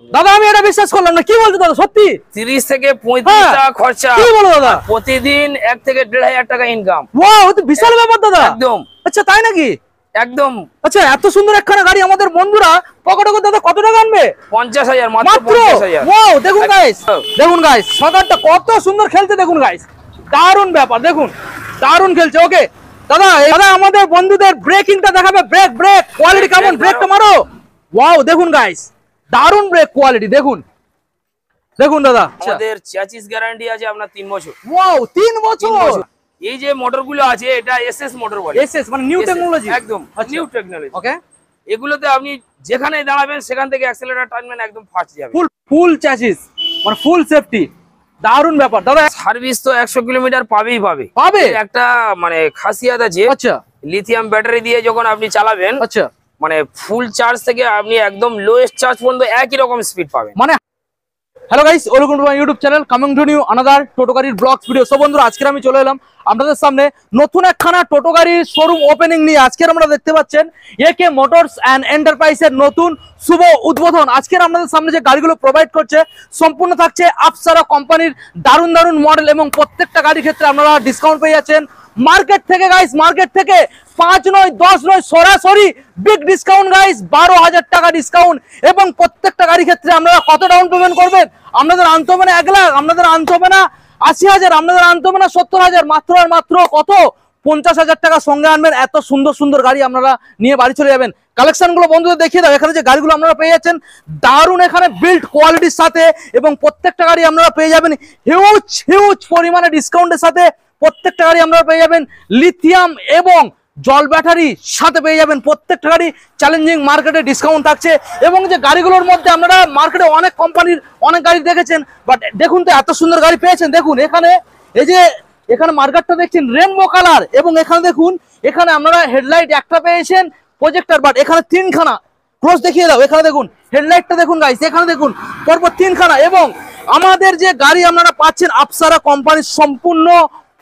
দাদা আমি এটা বিশ্বাস করলাম না, কি বলছো দাদা সত্যি? 30 থেকে 35 টাকা খরচা। কি বলো দাদা? প্রতিদিন 1 থেকে 1.5 টাকা ইনকাম। ওয়াও, এটা বিশাল ব্যাপার দাদা। একদম। আচ্ছা তাই নাকি? একদম। আচ্ছা এত সুন্দর একখানা গাড়ি আমাদের বন্ধুরা পকেটে করে দাদা কত টাকা আনবে? 50,000 মাত্র। 50,000। ওয়াও দেখুন গাইস, দেখুন গাইস সকারটা কত সুন্দর খেলছে দেখুন গাইস, দারুণ ব্যাপার দেখুন, দারুণ খেলছে। ওকে দাদা, দাদা আমাদের বন্ধুদের ব্রেকিংটা দেখাবে, ব্রেক ব্রেক কোয়ালিটি কেমন, ব্রেকটা মারো। ওয়াও দেখুন গাইস, দারুণ ব্রেক কোয়ালিটি দেখুন, দেখুন দাদা। আমাদের চ্যাসিস গ্যারান্টি আছে আপনার 3 বছর। ওয়াও 3 বছর। এই যে মোটরগুলো আছে এটা এসএস মোটর বলে। এসএস মানে নিউ টেকনোলজি। একদম নিউ টেকনোলজি। ওকে, এগুলোতে আপনি যেখানে দাঁড়াবেন সেখান থেকে অ্যাক্সেলারেটর টানবেন একদম ফাস্ট যাবে। ফুল চ্যাসিস মানে ফুল সেফটি, দারুণ ব্যাপার দাদা। সার্ভিস তো 100 কিলোমিটার পাবেই পাবে। একটা মানে খাসিয়াত আছে। আচ্ছা, লিথিয়াম ব্যাটারি দিয়ে যখন আপনি চালাবেন, আচ্ছা মানে ফুল চার্জ থেকে আপনি একদম লোয়েস্ট চার্জ পর্যন্ত একই রকম স্পিড পাবেন। মানে hello guys, welcome to my YouTube channel, coming to new another টোটো গাড়ির ব্লগস ভিডিও। সো বন্ধুরা আজকে আমি চলে এলাম আপনাদের সামনে নতুন একখানা টোটো গাড়ির শোরুম ওপেনিং নিয়ে। আজকের আমরা দেখতে পাচ্ছেন একে মোটরস অ্যান্ড এন্টারপ্রাইজের নতুন শুভ উদ্বোধন। আজকের আপনাদের সামনে যে গাড়িগুলো প্রোভাইড করছে সম্পূর্ণ থাকছে আপসারা কোম্পানির দারুণ দারুণ মডেল, এবং প্রত্যেকটা গাড়ির ক্ষেত্রে আপনারা ডিসকাউন্ট পেয়ে যাচ্ছেন মার্কেট থেকে গাইস, মার্কেট থেকে 5 নয় 10 নয় সরাসরি বিগ ডিসকাউন্ট গাইস, 12,000 টাকা ডিসকাউন্ট। এবং প্রত্যেকটা গাড়ির ক্ষেত্রে আপনারা কত ডাউন পেমেন্ট করবেন? আপনাদের আনতে হবে না 1 লাখ, আপনাদের আনতে হবে না 80,000, আপনাদের আনতে হবে না 70,000, মাত্র আর মাত্র কত 50,000 টাকা সঙ্গে আনবেন। এত সুন্দর সুন্দর গাড়ি আপনারা নিয়ে বাড়ি চলে যাবেন। কালেকশন গুলো বন্ধুদের দেখিয়ে দাও। এখানে যে গাড়িগুলো আপনারা পেয়ে যাচ্ছেন দারুণ এখানে বিল্ড কোয়ালিটির সাথে, এবং প্রত্যেকটা গাড়ি আপনারা পেয়ে যাবেন হিউজ হিউজ পরিমাণে ডিসকাউন্টের সাথে। প্রত্যেকটা গাড়ি আপনারা পেয়ে যাবেন লিথিয়াম এবং জল ব্যাটারি সাথে পেয়ে যাবেন। প্রত্যেকটা গাড়ি চ্যালেঞ্জিং মার্কেটে ডিসকাউন্ট থাকছে। এবং যে গাড়িগুলোর মধ্যে আপনারা মার্কেটে অনেক কোম্পানির অনেক গাড়ি দেখেছেন, বাট দেখুন তো এত সুন্দর গাড়ি পেয়েছেন। দেখুন এখানে এই যে এখানে মার্কেটটা দেখছেন রেনবো কালার, এবং এখানে দেখুন এখানে আপনারা হেডলাইট একটা পেয়েছেন প্রজেক্টর, বাট এখানে 3খানা ক্রস দেখিয়ে দাও। এখানে দেখুন হেডলাইটটা দেখুন গাইস, এখানে দেখুন পরপর 3খানা। এবং আমাদের যে গাড়ি আপনারা পাচ্ছেন আপসারা কোম্পানির সম্পূর্ণ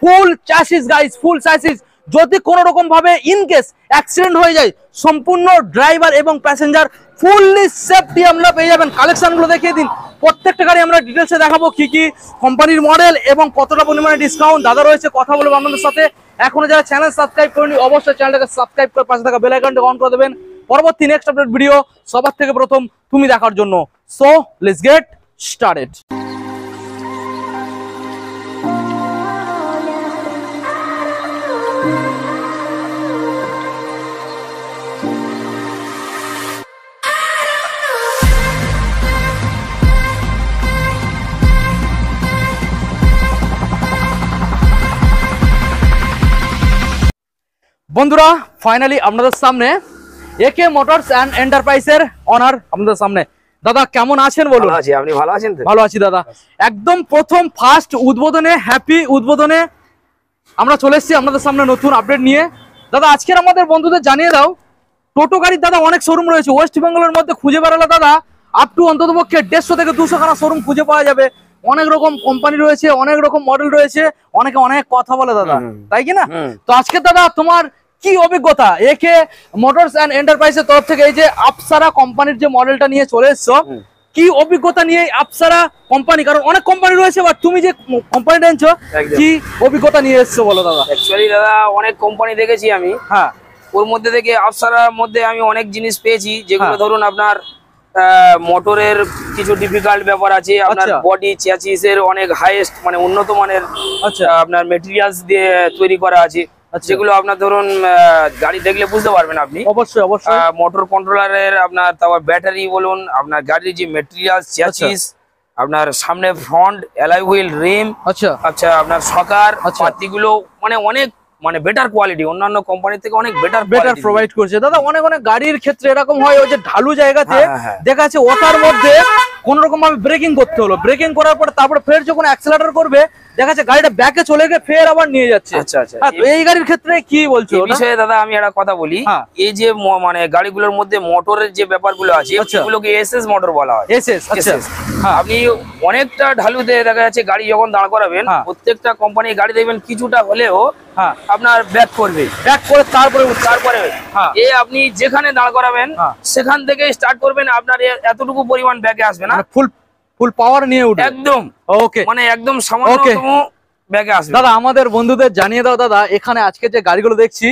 ফুল চ্যাসিস গাইস, ফুল চ্যাসিস। যদি কোনো রকম ভাবে ইনকেস অ্যাক্সিডেন্ট হয়ে যায় সম্পূর্ণ ড্রাইভার এবং প্যাসেঞ্জার ফুললি সেফটি আমরা পেয়ে যাবেন। কালেকশনগুলো দেখিয়ে দিন। প্রত্যেকটা গাড়ি আমরা ডিটেলসে দেখাবো কি কি কোম্পানির মডেল এবং কতটা পরিমাণে ডিসকাউন্ট। দাদা রয়েছে, কথা বলবো আপনাদের সাথে। এখনো যারা চ্যানেল সাবস্ক্রাইব করেনি অবশ্যই চ্যানেলটাকে সাবস্ক্রাইব করে পাশে থাকা বেল আইকনটা অন করে দেবেন পরবর্তী নেক্সট আপডেট ভিডিও সবার থেকে প্রথম তুমি দেখার জন্য। So let's get started. বন্ধুরা ফাইনালি আপনাদের সামনে একে মোটরস অ্যান্ড এন্টারপ্রাইজের অনার আপনাদের সামনে। দাদা কেমন আছেন বলুন? ভালো আছি, আপনি ভালো আছেন তো? ভালো আছি দাদা। একদম প্রথম ফার্স্ট উদ্বোধনে, হ্যাপি উদ্বোধনে আমরা চলে এসেছি আপনাদের সামনে নতুন আপডেট নিয়ে। দাদা আজকের আমাদের বন্ধুদের জানিয়ে দাও টোটো গাড়ির দাদা অনেক শোরুম রয়েছে ওয়েস্ট বেঙ্গলের মধ্যে। খুঁজে বেড়ালে দাদা আপ টু অন্ততপক্ষে 150 থেকে 200 খানা শোরুম খুঁজে পাওয়া যাবে। অনেক রকম কোম্পানি রয়েছে, অনেক রকম মডেল রয়েছে, অনেকে অনেক কথা বলে দাদা, তাই কি না? তো আজকে দাদা তোমার কি অভিজ্ঞতা একে মোটরস অ্যান্ড এন্টারপ্রাইজের তরফ থেকে এই যে আপসারা কোম্পানির যে মডেলটা নিয়ে চলে এসছো, কি অভিজ্ঞতা নিয়ে আপসারা কোম্পানি, কারণ অনেক কোম্পানি রয়েছে বাট তুমি যে কোম্পানিটা আনছো কি অভিজ্ঞতা নিয়ে এসছো বলো দাদা? অ্যাকচুয়ালি দাদা অনেক কোম্পানি দেখেছি আমি। হ্যাঁ, ওর মধ্যে থেকে আপসারার মধ্যে আমি অনেক জিনিস পেয়েছি যেগুলো ধরুন আপনার মোটরের কিছু ডিফিকাল্ট ব্যাপার আছে, আপনার বডি চ্যাসিস এর অনেক হাইয়েস্ট মানে উন্নত মানের আপনার মেটেরিয়ালস দিয়ে তৈরি করা আছে, যেগুলো আপনার ধরুন গাড়ি দেখলে বুঝতে পারবেন আপনি। অবশ্যই অবশ্যই মোটর কন্ট্রোলারের আপনার তারপর ব্যাটারি বলুন, আপনার গাড়ির যে মেটেরিয়ালস চ্যাসিস, আপনার সামনে ফ্রন্ট অ্যালয় হুইল রিম, আচ্ছা আপনার সকার পাতিগুলো মানে অনেক মানে বেটার কোয়ালিটি, অন্যান্য কোম্পানি থেকে অনেক বেটার প্রোভাইড করছে দাদা। অনেক অনেক গাড়ির ক্ষেত্রে এরকম হয় ওই যে ঢালু জায়গাতে দেখা যাচ্ছে ওটার মধ্যে কোন রকম ভাবে ব্রেকিং করতে হলো, ব্রেকিং করার পরে তারপরে ফের যখন অ্যাক্সেলারেটর করবে দেখা যাচ্ছে গাড়িটা ব্যাকে চলে গিয়ে ফের আবার নিয়ে যাচ্ছে। আচ্ছা আচ্ছা, এই গাড়ির ক্ষেত্রে কি বলছো এই বিষয়ে দাদা আমি একটা কথা বলি। এই যে মানে গাড়িগুলোর মধ্যে মোটরের যে ব্যাপারগুলো আছে এগুলোকে এসএস মোটর বলা হয়। এসএস, আচ্ছা। আপনি অনেকটা ঢালুতে দেখা যাচ্ছে গাড়ি যখন দাঁড় করাবেন, প্রত্যেকটা কোম্পানির গাড়ি দেখবেন কিছুটা হলেও আপনার ব্যাক করবে, ব্যাক করে তারপরে আপনি যেখানে দাঁড় করাবেন সেখান থেকে স্টার্ট করবেন, আপনার এতটুকু পরিমাণ ব্যাকে আসবে না, ফুল পাওয়ার নিয়ে উঠবে একদম। ওকে, মানে একদম সামান্যতম ব্যাকে আসবে। দাদা আমাদের বন্ধুদের জানিয়ে দাও দাদা, এখানে আজকে যে গাড়িগুলো দেখছি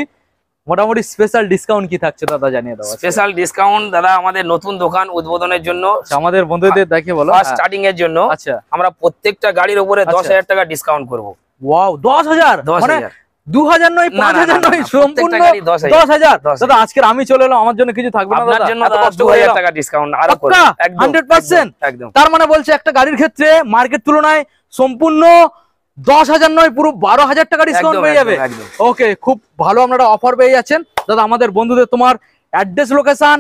মোটামুটি স্পেশাল ডিসকাউন্ট কি থাকছে দাদা জানিয়ে দাও। স্পেশাল ডিসকাউন্ট দাদা আমাদের নতুন দোকান উদ্বোধনের জন্য আমাদের বন্ধুদের দেখে বলো, স্টার্টিং এর জন্য আচ্ছা আমরা প্রত্যেকটা গাড়ির উপরে 10,000 টাকা ডিসকাউন্ট করব। ওয়াও, 10,000 মানে 2,000 নয়, 5,000 নয়, সম্পূর্ণ 10,000। দাদা আজকে আমি চলে এলাম, আমার জন্য কিছু থাকবে না আপনার জন্য 2,000 টাকা ডিসকাউন্ট আরো করব, একদম 100%। একদম। তার মানে বলছে একটা গাড়ির ক্ষেত্রে মার্কেট তুলনায় সম্পূর্ণ 10,000 নয়, পুরো 12,000 টাকা ডিসকাউন্ট পেয়ে যাবে। ওকে, খুব ভালো আপনারা অফার পেয়ে যাচ্ছেন দাদা। আমাদের বন্ধুদের তোমার অ্যাড্রেস, লোকেশন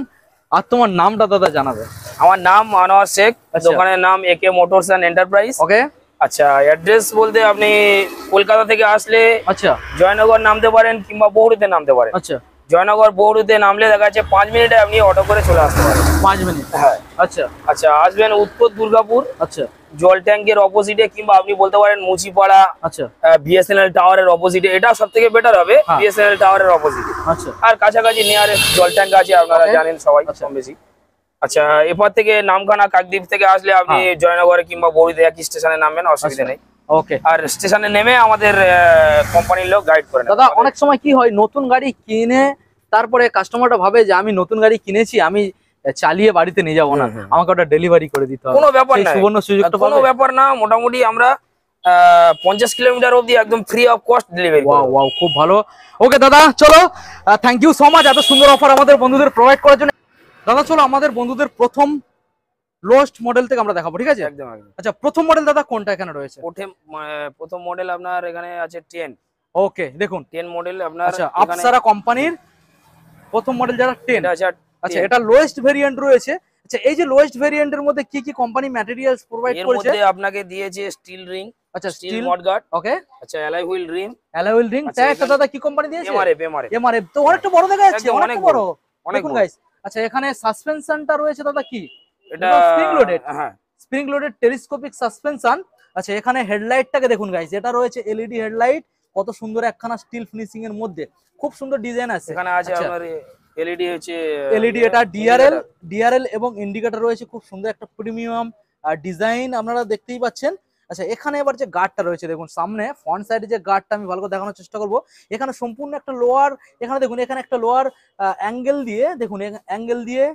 আর তোমার নামটা দাদা জানাবে। আমার নাম আনোয়ার শেখ, দোকানের নাম একে মোটরস এন্ড এন্টারপ্রাইজ। ওকে, আচ্ছা, অ্যাড্রেস বলতে আপনি কলকাতা থেকে আসলে আচ্ছা জয়নগর নামতে পারেন কিংবা বহরুতে নামতে পারেন। আচ্ছা, জয়নগর বহরুতে নামলে দেখা যাচ্ছে 5 মিনিটে আপনি অটো করে চলে আসতে পারেন। 5 মিনিট, হ্যাঁ। আচ্ছা আচ্ছা, আসবেন উত্তর দুর্গাপুর, আচ্ছা জল ট্যাঙ্কের অপোজিটে, কিংবা আপনি বলতে পারেন মুচিপাড়া, আচ্ছা বিএসএনএল টাওয়ারের অপোজিটে। এটা সব থেকে বেটার হবে, বিএসএনএল টাওয়ারের অপোজিটে। আচ্ছা, আর কাছাকাছি নিয়ারেস্ট জল ট্যাঙ্ক আছে, আপনারা জানেন সবাই কম বেশি। আচ্ছা, এরপর থেকে নামখানা কাকদ্বীপ থেকে আসলে আপনি জয়নগরে কিংবা বড়িতে একই স্টেশনে নামবেন, অসুবিধা নেই। ওকে, আর স্টেশনে নেমে আমাদের কোম্পানির লোক গাইড করেন। দাদা অনেক সময় কি হয়, নতুন গাড়ি কিনে তারপরে কাস্টমারটা ভাবে যে আমি নতুন গাড়ি কিনেছি, আমি চালিয়ে বাড়িতে নিয়ে যাবো না, আমাকে ওটা ডেলিভারি করে দিতে হবে। কোনো ব্যাপার না, সুবর্ণ সুযোগটা কোনো ব্যাপার না। মোটামুটি আমরা 50 কিলোমিটার অবধি একদম free of cost delivery. Wow, খুব ভালো। ওকে দাদা, চলো, থ্যাংক ইউ সো মাচ এত সুন্দর অফার আমাদের বন্ধুদের প্রোভাইড করার জন্য। দাদা চলো আমাদের বন্ধুদের প্রথম লোয়েস্ট মডেল থেকে আমরা দেখাবো, ঠিক আছে? একদম একদম। আচ্ছা, প্রথম মডেল দাদা কোনটা এখানে রয়েছে? প্রথম মডেল আপনার এখানে আছে 10। ওকে, দেখুন 10 মডেল আপনার। আচ্ছা, আপসারা কোম্পানির প্রথম মডেল যারা 10। আচ্ছা, এটা লোয়েস্ট ভেরিয়েন্ট রয়েছে। আচ্ছা, এই যে লোয়েস্ট ভেরিয়েন্টের মধ্যে কি কি কোম্পানি ম্যাটেরিয়ালস প্রোভাইড করেছে? এর মধ্যে আপনাকে দিয়েছে স্টিল রিং, আচ্ছা স্টিল মডগার্ড, ওকে, আচ্ছা অ্যালয় হুইল রিম, অ্যালয় হুইল রিং। ট্যাগটা দাদা কি কোম্পানি দিয়েছে? এমআরএফ। তো অনেকটা বড় দেখা যাচ্ছে, অনেক বড়, দেখুন গাইস। আচ্ছা, এখানে সাসপেনশনটা রয়েছে দাদা কি? এটা স্প্রিং লোডেড, হ্যাঁ, স্প্রিং লোডেড টেলিস্কোপিক সাসপেনশন। আচ্ছা, এখানে হেডলাইটটাকে দেখুন গাইস, এটা রয়েছে এলইডি হেডলাইট, কত সুন্দর একখানা স্টিল ফিনিশিং এর মধ্যে, খুব সুন্দর ডিজাইন আছে। এখানে আছে আপনার এলইডি, হচ্ছে এলইডি, এটা ডিআরএল এবং ইন্ডিকেটর রয়েছে, খুব সুন্দর একটা প্রিমিয়াম ডিজাইন আপনারা দেখতেই পাচ্ছেন। আচ্ছা, এখানে এবার যে গার্ডটা রয়েছে দেখুন, সামনে ফ্রন্ট সাইডে যে গার্ডটা আমি ভালো করে দেখানোর চেষ্টা করব। এখানে সম্পূর্ণ একটা লোয়ার, এখানে দেখুন এখানে একটা লোয়ার অ্যাঙ্গেল দিয়ে, দেখুন অ্যাঙ্গেল দিয়ে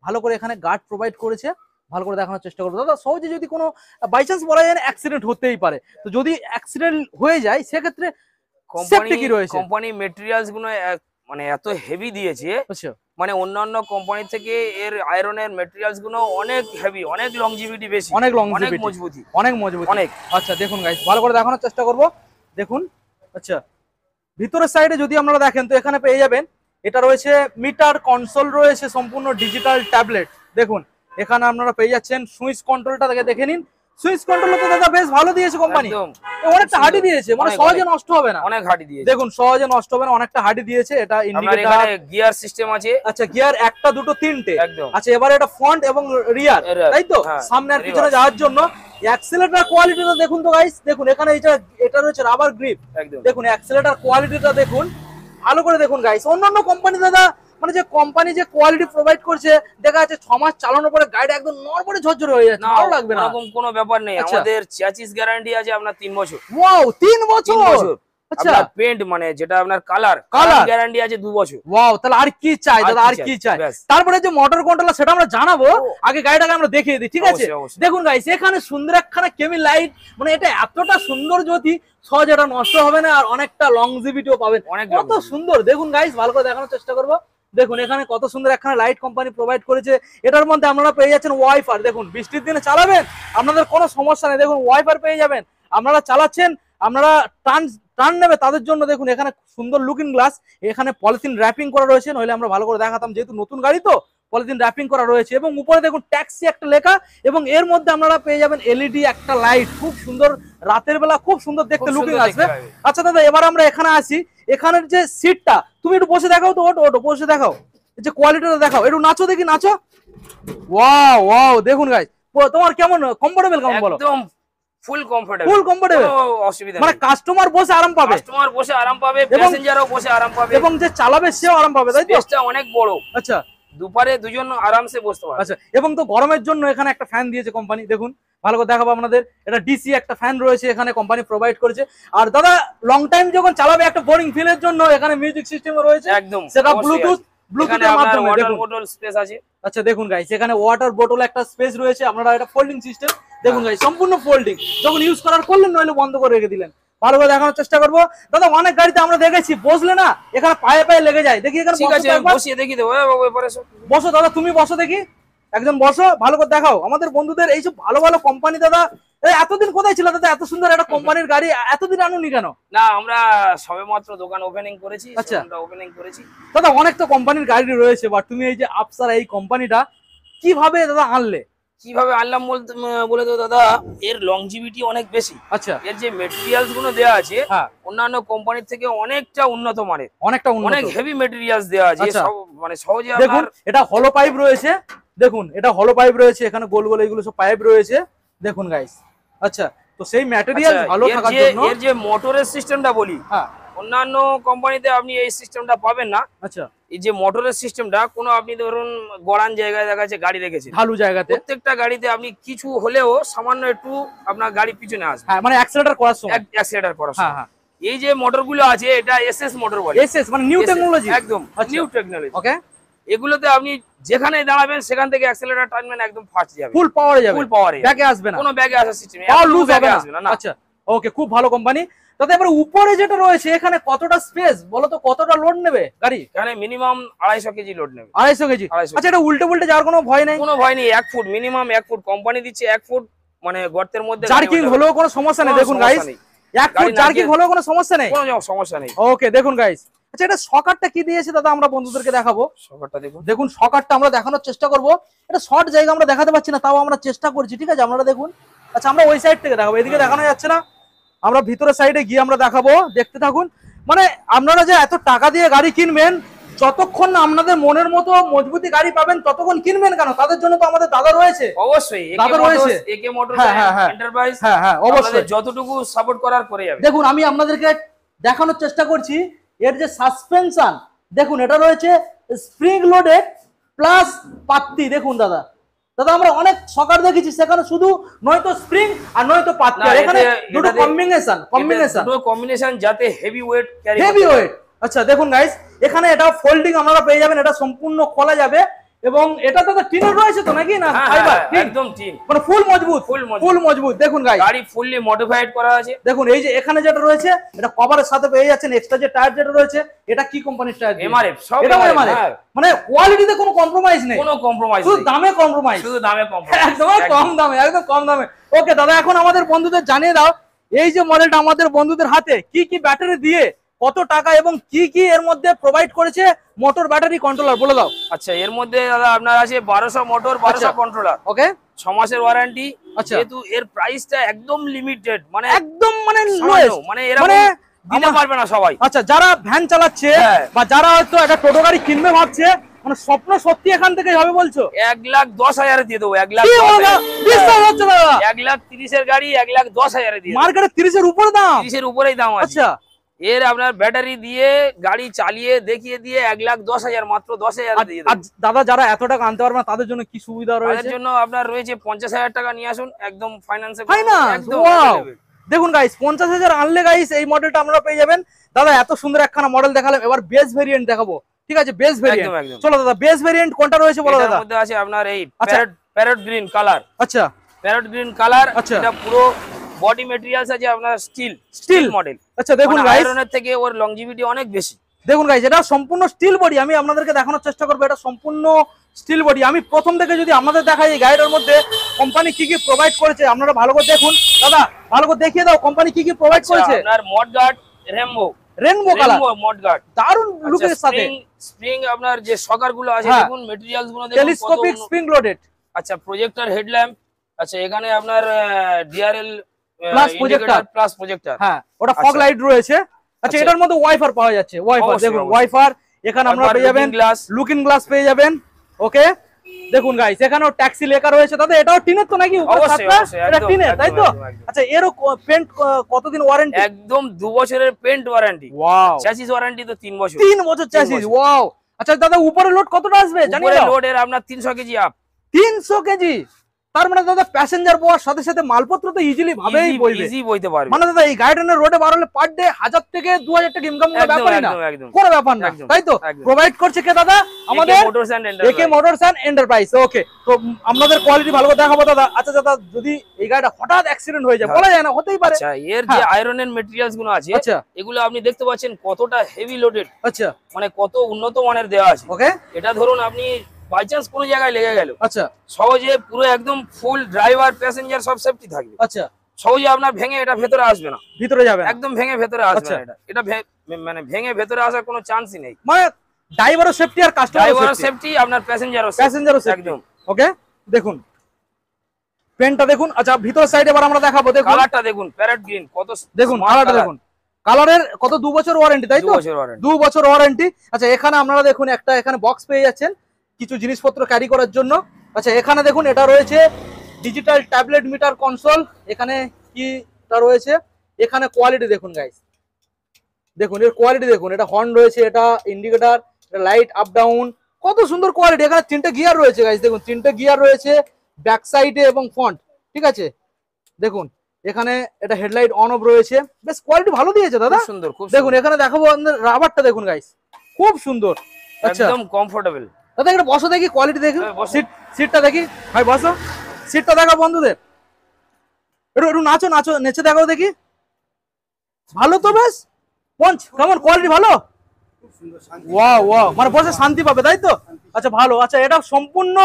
ভালো করে এখানে গার্ড প্রোভাইড করেছে, ভালো করে দেখানোর চেষ্টা করবো। দাদা সহজে যদি কোনো বাই চান্স বলা যায় না অ্যাক্সিডেন্ট হতেই পারে, তো যদি অ্যাক্সিডেন্ট হয়ে যায় সেক্ষেত্রে সেফটি কি রয়েছে? কোম্পানি ম্যাটেরিয়ালস গুলো মানে এত হেভি দিয়েছে, মানে অন্যান্য কোম্পানি থেকে এর আয়রনের ম্যাটেরিয়ালস গুলো অনেক হেভি, অনেক লংজিভিটি বেশি, অনেক মজবুতি, অনেক মজবুত, অনেক। আচ্ছা দেখুন গাইস, ভালো করে দেখানোর চেষ্টা করব, দেখুন। আচ্ছা, ভিতরের সাইডে যদি আপনারা দেখেন তো এখানে পেয়ে যাবেন, এটা রয়েছে মিটার কনসোল রয়েছে, সম্পূর্ণ ডিজিটাল ট্যাবলেট। দেখুন এখানে আপনারা পেয়ে যাচ্ছেন সুইচ কন্ট্রোলটা, দেখে নিন। সুইচ কন্ট্রোল তো দাদা বেশ ভালো দিয়েছে কোম্পানি, অনেকটা হার্ডি দিয়েছে, মানে সহজে নষ্ট হবে না, অনেক হার্ডি দিয়েছে। দেখুন সহজে নষ্ট হবে না, অনেকটা হার্ডি দিয়েছে। এটা ইন্ডিকেটর, গিয়ার সিস্টেম আছে। আচ্ছা, গিয়ার একটা দুটো তিনটে। একদম। আচ্ছা, এবারে এটা ফ্রন্ট এবং রিয়ার, তাই তো? সামনে আর পিছনে যাওয়ার জন্য। অ্যাক্সিলারেটর কোয়ালিটিটা দেখুন তো গাইস, দেখুন এখানে এটা রয়েছে রাবার গ্রিপ। দেখুন অ্যাক্সিলারেটর কোয়ালিটিটা দেখুন, ভালো করে দেখুন গাইস। অন্যান্য কোম্পানি দাদা মানে যে কোম্পানি যে কোয়ালিটি প্রোভাইড করছে, দেখা যাচ্ছে 6 মাস চালানোর পরে গাড়ি একদম নরবরে ঝরঝরে হয়ে যাচ্ছে, ভালো লাগবে না। এরকম কোনো ব্যাপার নেই, আমাদের চ্যাসিস গ্যারান্টি আছে আপনার 3 বছর। ওয়াও, 3 বছর। আচ্ছা, পেইন্ট মানে যেটা আপনার কালার গ্যারান্টি আছে 2 বছর। ওয়াও, তাহলে আর কি চাই দাদা, আর কি চাই? তারপরে যে মোটর কন্ট্রোলার সেটা আমরা জানাবো, আগে গাড়িটাকে আমরা দেখিয়ে দিই, ঠিক আছে? দেখুন গাইস, এখানে সুন্দর একখানা কেমিল লাইট, মানে এটা এতটা সুন্দর যদি সহজে এটা নষ্ট হবে না, আর অনেকটা লংজিভিটিও পাবেন, কত সুন্দর। দেখুন গাইস, ভালো করে দেখানোর চেষ্টা করবো। দেখুন এখানে কত সুন্দর একখানা লাইট কোম্পানি প্রোভাইড করেছে। এটার মধ্যে আপনারা পেয়ে যাচ্ছেন ওয়াইফার, দেখুন বৃষ্টির দিনে চালাবেন আপনাদের কোনো সমস্যা নেই, দেখুন ওয়াইফার পেয়ে যাবেন। আপনারা চালাচ্ছেন, আপনারা টার্ন নেবে তাদের জন্য দেখুন এখানে সুন্দর লুকিং গ্লাস, এখানে পলিথিন র্যাপিং করা রয়েছে, নইলে আমরা ভালো করে দেখাতাম, যেহেতু নতুন গাড়ি তো পলিথিন র্যাপিং করা রয়েছে এবং উপরে দেখুন ট্যাক্সি একটা লেখা এবং এর মধ্যে আপনারা পেয়ে যাবেন এলইডি একটা লাইট, খুব সুন্দর, রাতের বেলা খুব সুন্দর দেখতে লুকিং আসবে। আচ্ছা দাদা, এবার আমরা এখানে আসি। এখানের যে সিটটা, তুমি একটু বসে দেখাও তো, ওটো বসে দেখাও, এই যে কোয়ালিটিটা দেখাও, একটু নাচো দেখি, নাচো। ওয়াও ওয়াও, দেখুন গাইস, তোমার কেমন কমফোর্টেবল কেমন বলো? একদম ফুল কমফোর্টেবল, ফুল কমফোর্টেবল, অসুবিধা মানে কাস্টমার বসে আরাম পাবে, কাস্টমার বসে আরাম পাবে, প্যাসেঞ্জারও বসে আরাম পাবে এবং যে চালাবে সেও আরাম পাবে, তাই তো? স্পেসটা অনেক বড়। আচ্ছা, দুপারে দুজন আরামসে বসতে পারে। আচ্ছা, এবং তো গরমের জন্য এখানে একটা ফ্যান দিয়েছে কোম্পানি, দেখুন ভালো করে দেখাবো আপনাদের, এটা ডিসি একটা ফ্যান রয়েছে এখানে, কোম্পানি প্রোভাইড করেছে। আর দাদা লং টাইম যখন চালাবে একটা বোরিং ফিলের জন্য এখানে মিউজিক সিস্টেম রয়েছে, একদম সেটা ব্লুটুথের মাধ্যমে, ওয়াটার বোতল স্পেস আছে। আচ্ছা দেখুন গাইস, এখানে ওয়াটার বোতল একটা স্পেস রয়েছে, আপনারা এটা ফোল্ডিং সিস্টেম, দেখুন গাইস সম্পূর্ণ ফোল্ডিং, যখন ইউজ করার করলেন নইলে বন্ধ করে রেখে দিলেন। ভালো করে দেখানোর চেষ্টা করবো দাদা, অনেক গাড়িতে আমরা দেখেছি বসলে না এখানে পায়ে পায়ে লেগে যায়, দেখি এখানে ঠিক আছে বসিয়ে দেখি দেবো। বসো দাদা, তুমি বসো দেখি, একজন বসো, ভালো করে দেখাও আমাদের বন্ধুদের এইসব ভালো ভালো কোম্পানি। দাদা এতদিন কোথায় ছিল দাদা, এত সুন্দর একটা কোম্পানির গাড়ি এতদিন আনুনি কেন? না, আমরা সবেমাত্র দোকান ওপেনিং করেছি। আচ্ছা, ওপেনিং করেছি দাদা, অনেক তো কোম্পানির গাড়ি রয়েছে, বাট তুমি এই যে আফসারা এই কোম্পানিটা কিভাবে দাদা আনলে? কিভাবে আনলাম বলে তো দাদা, এর লংজিভিটি অনেক বেশি। আচ্ছা, এর যে মেটেরিয়ালস গুলো দেওয়া আছে অন্যান্য কোম্পানির থেকে অনেকটা উন্নত মানের, অনেক হেভি মেটেরিয়ালস দেওয়া আছে, মানে সহজে দেখুন এটা হলো পাইপ রয়েছে, দেখুন এটা হলো পাইপ রয়েছে, এখানে গোল গোল এইগুলো সব পাইপ রয়েছে, দেখুন গাইস। আচ্ছা, তো সেই ম্যাটেরিয়াল ভালো থাকার জন্য এর যে মোটরের সিস্টেমটা বলি, অন্যান্য কোম্পানিতে আপনি এই সিস্টেমটা পাবেন না। আচ্ছা, এই যে মোটরের সিস্টেমটা, কোনো আপনি ধরুন গড়ান জায়গায় দেখা যাচ্ছে গাড়ি রেখেছেন, ঢালু জায়গাতে, প্রত্যেকটা গাড়িতে আপনি কিছু হলেও সামান্য একটু আপনার গাড়ি পিছনে আসবে, মানে অ্যাক্সিলারেটর করার সময়, অ্যাক্সিলারেটর করার সময়। এই যে মোটরগুলো আছে এটা এসএস মোটর বলে, এসএস মানে নিউ টেকনোলজি, একদম নিউ টেকনোলজি। ওকে, এগুলোতে আপনি যেখানে দাঁড়াবেন সেখান থেকে অ্যাক্সিলারেটর টানবেন, একদম ফাস্ট যাবে, ফুল পাওয়ারে যাবে, ফুল পাওয়ারে, ব্যাকে আসবে না, কোনো ব্যাগে আসার সিস্টেম নেই, পাওয়ার লুজ হবে না। আচ্ছা, ওকে, খুব ভালো কোম্পানি। দাদা এবার উপরে যেটা রয়েছে এখানে কতটা স্পেস বলো তো, কতটা লোড নেবে গাড়ি? এখানে মিনিমাম 250 কেজি লোড নেবে। 250 কেজি? আচ্ছা, এটা উল্টে উল্টে যাওয়ার কোনো ভয় নেই? কোনো ভয় নেই, 1 ফুট মিনিমাম, 1 ফুট কোম্পানি দিচ্ছে, 1 ফুট মানে গর্তের মধ্যে জার্কিং হলেও কোনো সমস্যা নেই, দেখুন গাইস 1 ফুট জার্কিং হলেও কোনো সমস্যা নেই, কোনো সমস্যা নেই। ওকে, দেখুন গাইস। আচ্ছা, এটা সকারটা কি দিয়েছে দাদা, আমরা বন্ধুদেরকে দেখাবো। সকারটা দেখুন, দেখুন সকারটা আমরা দেখানোর চেষ্টা করব, এটা শর্ট জায়গা আমরা দেখাতে পাচ্ছি না, তাও আমরা চেষ্টা করছি, ঠিক আছে আপনারা দেখুন। আচ্ছা, আমরা ওই সাইড থেকে দেখাবো, এদিকে দেখানো যাচ্ছে না, আমরা ভিতরের সাইডে গিয়ে আমরা দেখাবো, দেখতে থাকুন। মানে আপনারা যে এত টাকা দিয়ে গাড়ি কিনবেন, যতক্ষণ না আপনাদের মনের মতো মজবুতি গাড়ি পাবেন ততক্ষণ কিনবেন কেন? তাদের জন্য তো আমাদের দাদা রয়েছে, অবশ্যই দাদা রয়েছে, একে মোটরস এন্টারপ্রাইজ, হ্যাঁ অবশ্যই যতটুকু সাপোর্ট করার করে যাবে। দেখুন আমি আপনাদেরকে দেখানোর চেষ্টা করছি এর যে সাসপেনশন, দেখুন এটা রয়েছে স্প্রিং লোডেড প্লাস পাত্তি। দেখুন দাদা, দাদা আমরা অনেক সকার দেখেছি সেখানে শুধু নয়তো স্প্রিং আর নয়তো পাত্তি, এখানে দুটো কম্বিনেশন যাতে heavy weight carry, heavy weight. আচ্ছা দেখুন গাইস, এখানে এটা ফোল্ডিং আপনারা পেয়ে যাবেন, এটা সম্পূর্ণ খোলা যাবে এবং এটা তো টিনের রয়েছে তো নাকি না ফাইবার? একদম টিন, মানে ফুল মজবুত, ফুল মজবুত। দেখুন গাইস, গাড়ি ফুললি মডিফাইড করা আছে। দেখুন এই যে এখানে যেটা রয়েছে এটা কভারের সাথে পেয়ে যাচ্ছেন, এক্সট্রা যে টায়ার যেটা রয়েছে এটা কি কোম্পানির টায়ার? এমআরএফ, সব এমআরএফ, মানে কোয়ালিটিতে কোনো কম্প্রোমাইজ নেই, কোনো কম্প্রোমাইজ নেই, শুধু দামে কম্প্রোমাইজ, শুধু দামে কম্প্রোমাইজ, একদম কম দামে, একদম কম দামে। ওকে দাদা, এখন আমাদের বন্ধুদের জানিয়ে দাও এই যে মডেলটা আমাদের বন্ধুদের হাতে কি কি ব্যাটারি দিয়ে কত টাকা এবং কি কি এর মধ্যে প্রোভাইড করেছে মোটর ব্যাটারি কন্ট্রোলার বলে দাও। আচ্ছা, এর মধ্যে দাদা আপনার আছে 1200 মোটর, 1200 কন্ট্রোলার, ওকে, 6 মাসের ওয়ারেন্টি। আচ্ছা, যেহেতু এর প্রাইসটা একদম লিমিটেড, মানে একদম মানে লোয়েস্ট, মানে এরকম দিতে পারবে না সবাই। আচ্ছা, যারা ভ্যান চালাচ্ছে বা যারা হয়তো একটা টোটো গাড়ি কিনবে ভাবছে, মানে স্বপ্ন সত্যি এখান থেকেই হবে বলছো? 1,10,000 দিয়ে দেবো, 1,30,000 এর গাড়ি 1,10,000 দিয়ে, মার্কেটে 30 এর উপরে দাম, 30 এর উপরেই দাম আছে। আচ্ছা, এর আপনার ব্যাটারি দিয়ে গাড়ি চালিয়ে দেখিয়ে দিয়ে 1,10,000, মাত্র 10,000 দিয়ে দেবো। দাদা যারা এত টাকা আনতে পারবে না তাদের জন্য কি সুবিধা রয়েছে? তাদের জন্য আপনার রয়েছে 50,000 টাকা নিয়ে আসুন, একদম ফাইন্যান্সে, দেখুন গাইস 50,000 আনলে গাইস এই মডেলটা আমরা পেয়ে যাবেন। দাদা এত সুন্দর একখানা মডেল দেখালাম, এবার বেস ভেরিয়েন্ট দেখাবো, ঠিক আছে? বেস ভেরিয়েন্ট, চলো দাদা বেস ভেরিয়েন্ট কোনটা রয়েছে বলো দাদা? এর মধ্যে আছে আপনার এই প্যারট গ্রিন কালার। আচ্ছা, প্যারট গ্রিন কালার, এটা পুরো বডি ম্যাটেরিয়ালস আছে আপনার স্টিল মডেল। আচ্ছা দেখুন গাইস, আয়রনের থেকে ওর লংজিভিটি অনেক বেশি। দেখুন গাইস, এটা সম্পূর্ণ স্টিল বডি, আমি আপনাদেরকে দেখানোর চেষ্টা করব, এটা সম্পূর্ণ স্টিল বডি। আমি প্রথম থেকে যদি আপনাদের দেখাই এই গাড়িটার মধ্যে কোম্পানি কি কি প্রোভাইড করেছে আপনারা ভালো করে দেখুন। দাদা ভালো করে দেখিয়ে দাও কোম্পানি কি কি প্রোভাইড করেছে। আপনার mud guard rainbow, rainbow colour mud guard দারুন লুকের সাথে। স্প্রিং আপনার যে সকার গুলো আছে দেখুন, ম্যাটেরিয়ালস গুলো দেখুন, টেলিস্কোপিক স্প্রিং লোডেড। আচ্ছা প্রজেক্টর হেডল্যাম্প, আচ্ছা এখানে আপনার ডিআরএল প্লাস প্রজেক্টর, হ্যাঁ ওটা ফগ লাইট রয়েছে। আচ্ছা এটার মধ্যে ওয়াইফার পাওয়া যাচ্ছে, ওয়াইফার দেখুন, ওয়াইফার এখানে আপনারা পেয়ে যাবেন, লুকিং গ্লাস পেয়ে যাবেন। ওকে দেখুন গাইস, এখানেও ট্যাক্সি লেখা রয়েছে দাদা, এটাও টিনের তো নাকি? এটা টিনের তাই তো? আচ্ছা এরও পেন্ট কতদিন ওয়ারেন্টি? একদম 2 বছরের paint warranty. Wow, chassis warranty তো 3 বছর। 3 বছর চ্যাসিস, ওয়াও। আচ্ছা দাদা উপরে লোড কতটা আসবে জানিয়ে দাও? লোড এর আপনার 300 কেজি আপ। 300 কেজি, তার মানে দাদা প্যাসেঞ্জার বওয়ার সাথে সাথে মালপত্র তো ইজিলি ভাবেই বইবে, ইজি বইতে পারবে। মানে দাদা এই গাইডেনের রোডে বার হলে পার ডে 1000 থেকে 2000 টাকা ইনকাম করার ব্যাপারই না, কোনো ব্যাপার না, তাই তো? প্রোভাইড করছে কে দাদা? আমাদের একে মোটরস এন্ড এন্টারপ্রাইজ। ওকে, তো আমাদের কোয়ালিটি ভালো করে দেখাবো দাদা। আচ্ছা দাদা যদি এই গাড়িটা হঠাৎ অ্যাক্সিডেন্ট হয়ে যায়, বলা যায় না, হতেই পারে। আচ্ছা এর যে আয়রনের ম্যাটেরিয়ালস গুলো আছে, আচ্ছা এগুলো আপনি দেখতে পাচ্ছেন কতটা হেভি লোডেড, আচ্ছা মানে কত উন্নত মানের দেওয়া আছে। ওকে, এটা ধরুন আপনি বাই চান্স কোনো জায়গায় লেগে গেল, আচ্ছা সহজে পুরো একদম ফুল ড্রাইভার প্যাসেঞ্জার সব সেফটি থাকবে। আচ্ছা সহজে আপনার ভেঙে এটা ভেতরে আসবে না, ভিতরে যাবে না, একদম ভেঙে ভেতরে আসবে না। এটা মানে ভেঙে ভেতরে আসার কোনো চান্সই নেই, মানে ড্রাইভারও সেফটি আর কাস্টমারও সেফটি, আপনার প্যাসেঞ্জারও সেফটি একদম। ওকে দেখুন পেনটা দেখুন। আচ্ছা ভিতর সাইড এবার আমরা দেখাবো, দেখুন কালারটা দেখুন, প্যারট গ্রিন, কত দেখুন কালারটা দেখুন, কালারের কত 2 বছর ওয়ারেন্টি, তাই তো? 2 বছর ওয়ারেন্টি। আচ্ছা এখানে আপনারা দেখুন একটা এখানে বক্স পেয়ে যাচ্ছেন কিছু জিনিসপত্র ক্যারি করার জন্য। আচ্ছা এখানে দেখুন এটা রয়েছে ডিজিটাল ট্যাবলেট মিটার কনসোল, এখানে কিটা রয়েছে, এখানে কোয়ালিটি দেখুন গাইস, দেখুন এর কোয়ালিটি দেখুন, এটা হর্ন রয়েছে, এটা ইন্ডিকেটর, এটা লাইট আপ ডাউন, কত সুন্দর কোয়ালিটি। এখানে 3টে গিয়ার রয়েছে গাইস, দেখুন 3টে গিয়ার রয়েছে ব্যাক সাইডে এবং ফ্রন্ট, ঠিক আছে? দেখুন এখানে এটা হেডলাইট অন অফ রয়েছে, বেশ কোয়ালিটি ভালো দিয়েছে দাদা, সুন্দর। দেখুন এখানে দেখাবো রাবারটা দেখুন গাইস, খুব সুন্দর, একদম কমফোর্টেবল। দাদা এটা বসো দেখি, কোয়ালিটি দেখি, সিটটা দেখি ভাই, বসো, সিটটা দেখাও বন্ধুদের, একটু নাচো নাচো, নেচে দেখাও দেখি, ভালো তো বেশ, পঞ্চ কেমন কোয়ালিটি ভালো? ওয়াও ওয়াও, মানে বসে শান্তি পাবে, তাই তো? আচ্ছা ভালো। আচ্ছা এটা সম্পূর্ণ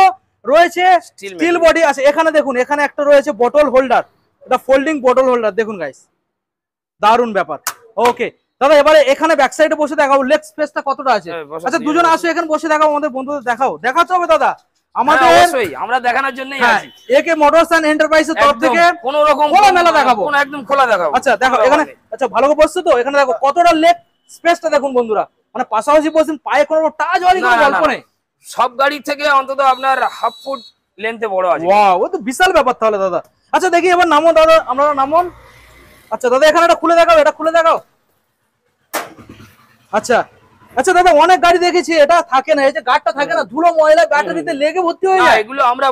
রয়েছে স্টিল বডি। আছে এখানে দেখুন, এখানে একটা রয়েছে বটল হোল্ডার, এটা ফোল্ডিং বটল হোল্ডার, দেখুন গাইস দারুণ ব্যাপার। ওকে দাদা এবারে এখানে ব্যাক সাইডে বসে দেখাও লেগ স্পেসটা কতটা আছে। আচ্ছা দুজন আসো এখানে বসে দেখাও, আমাদের বন্ধুদের দেখাও, দেখাতে হবে দাদা আমাদের, অবশ্যই আমরা দেখানোর জন্যই আছি। একে মোটরস এন্ড এন্টারপ্রাইজের তরফ থেকে কোনো রকম খোলা মেলা দেখাবো, একদম খোলা দেখাবো। আচ্ছা দেখো এখানে, আচ্ছা ভালো করে বসছো তো, এখানে দেখো কতটা লেগ স্পেসটা দেখুন বন্ধুরা, মানে পাশাপাশি বসেন, পায়ে কোনো টাচ হওয়ারই কোনো গল্প নেই। সব গাড়ি থেকে অন্তত আপনার হাফ ফুট লেন্থে বড় আছে। ওয়াও, ও তো বিশাল ব্যাপার তাহলে দাদা। আচ্ছা দেখি এবার নামো দাদা, আপনারা নামুন। আচ্ছা দাদা এখানে এটা খুলে দেখাও, এটা খুলে দেখাও। আচ্ছা আচ্ছা দাদা অনেক গাড়ি দেখেছি এটা থাকে না, এই যে গার্ডটা থাকে না, ধুলো ময়লা ব্যাটারিতে লেগে ভর্তি হয়ে যায়। এগুলো আমরা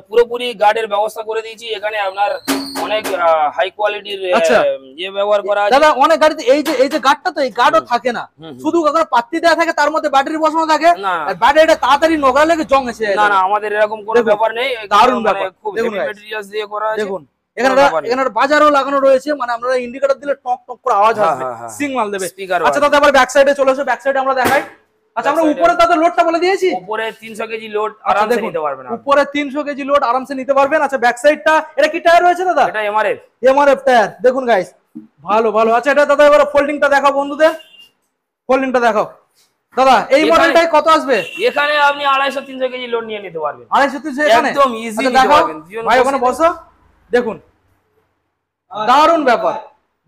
পুরোপুরি গার্ডের ব্যবস্থা করে দিয়েছি, এখানে আপনার অনেক হাই কোয়ালিটির ইয়ে ব্যবহার করা আছে দাদা। অনেক গাড়িতে এই যে গার্ডটা, তো এই গার্ডও থাকে না, শুধু ওখানে পাত্তি দেওয়া থাকে, তার মধ্যে ব্যাটারি বসানো থাকে, আর ব্যাটারিটা তাড়াতাড়ি নোংরা লেগে জং এসে যায়। না না আমাদের এরকম কোনো ব্যাপার নেই, দারুণ ব্যাপার, খুব হেভি ম্যাটেরিয়ালস দিয়ে করা আছে। দেখুন এখানে বাজারও লাগানো রয়েছে, মানে আমরা ইন্ডিকেটর দিলে টক টক করে আওয়াজ আসবে, সিগন্যাল দেবে। আচ্ছা দাদা আবার ব্যাক সাইডে চলে এসো, ব্যাক সাইডে আমরা দেখাই। আচ্ছা আমরা উপরে দাদা লোডটা বলে দিয়েছি, উপরে 300 কেজি লোড আরামসে নিতে পারবেন, উপরে 300 কেজি লোড আরামসে নিতে পারবেন। আচ্ছা ব্যাক সাইডটা এটা কি টায়ার রয়েছে দাদা? এটা এমআরএফ টায়ার, দেখুন গাইস ভালো ভালো। আচ্ছা এটা দাদা এবারে ফোল্ডিংটা দেখাও বন্ধুদের, ফোল্ডিংটা দেখাও দাদা। এই মডেলটাই কত আসবে? এখানে আপনি 250-300 কেজি লোড নিয়ে নিতে পারবেন, 250-300 এখানে একদম ইজি নিতে পারবেন ভাই। ওখানে বসো, দেখুন দারুণ ব্যাপার,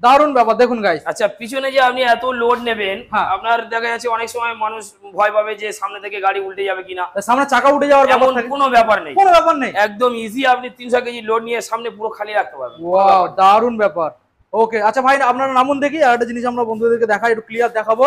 দারুণ ব্যাপার, দেখুন গাইস। আচ্ছা পিছনে যে আপনি এত লোড নেবেন, আপনার দেখা যাচ্ছে অনেক সময় মানুষ ভয় পাবে যে সামনে থেকে গাড়ি উল্টে যাবে কিনা, সামনে চাকা উঠে যাওয়ার কোনো ব্যাপার নেই, কোনো ব্যাপার নেই, একদম ইজি। আপনি 300 কেজি লোড নিয়ে সামনে পুরো খালি রাখতে পারবেন। ওয়াও দারুণ ব্যাপার। ওকে আচ্ছা ভাই আপনারা নামুন দেখি, আর একটা জিনিস আমরা বন্ধুদেরকে দেখাই, একটু ক্লিয়ার দেখাবো।